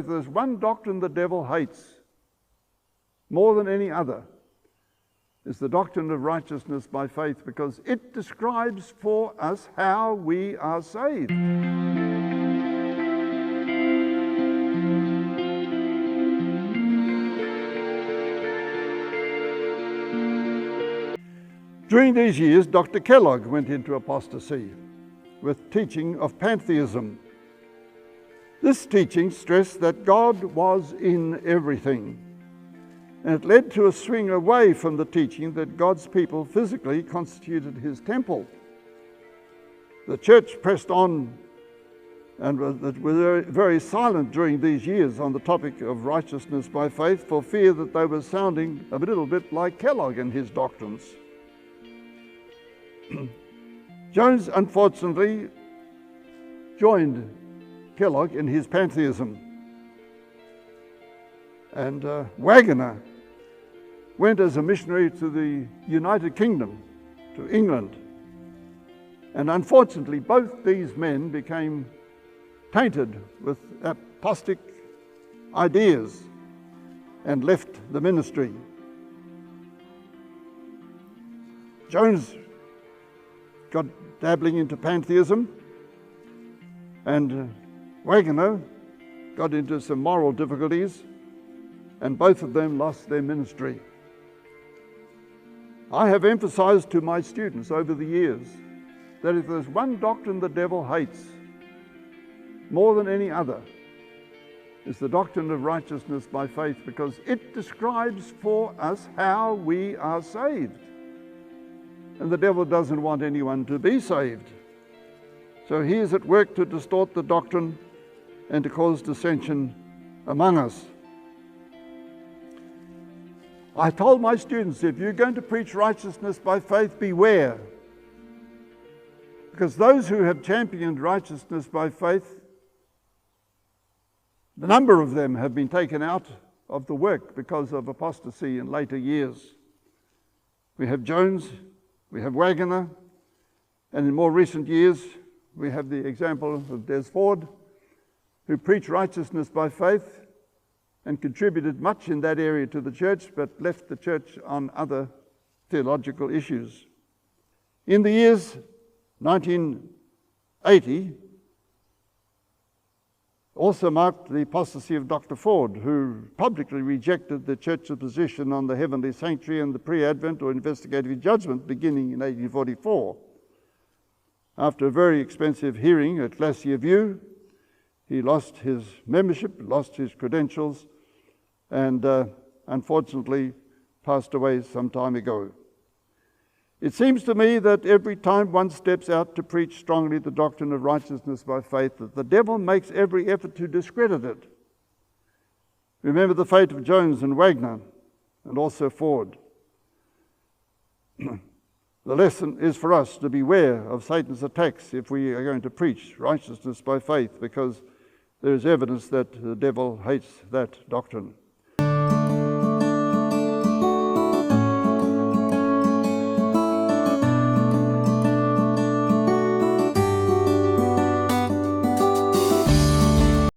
If there's one doctrine the devil hates more than any other, is the doctrine of righteousness by faith, because it describes for us how we are saved. During these years, Dr. Kellogg went into apostasy with teaching of pantheism. This teaching stressed that God was in everything, and it led to a swing away from the teaching that God's people physically constituted his temple. The church pressed on and was very silent during these years on the topic of righteousness by faith, for fear that they were sounding a little bit like Kellogg and his doctrines. Jones, unfortunately, joined Kellogg in his pantheism. And Waggoner went as a missionary to the United Kingdom, to England. And unfortunately, both these men became tainted with apostate ideas and left the ministry. Jones got dabbling into pantheism, and Waggoner got into some moral difficulties, and both of them lost their ministry. I have emphasized to my students over the years that if there's one doctrine the devil hates more than any other, is the doctrine of righteousness by faith, because it describes for us how we are saved. And the devil doesn't want anyone to be saved. So he is at work to distort the doctrine and to cause dissension among us. I told my students, if you're going to preach righteousness by faith, beware. Because those who have championed righteousness by faith, the number of them have been taken out of the work because of apostasy in later years. We have Jones, we have Waggoner, and in more recent years, we have the example of Des Ford, who preached righteousness by faith and contributed much in that area to the church, but left the church on other theological issues. In the years 1980, also marked the apostasy of Dr. Ford, who publicly rejected the church's position on the heavenly sanctuary and the pre-advent or investigative judgment beginning in 1844. After a very expensive hearing at Glacier View, he lost his membership, lost his credentials, and unfortunately passed away some time ago. It seems to me that every time one steps out to preach strongly the doctrine of righteousness by faith, that the devil makes every effort to discredit it. Remember the fate of Jones and Waggoner, and also Ford. The lesson is for us to beware of Satan's attacks if we are going to preach righteousness by faith, because there is evidence that the devil hates that doctrine.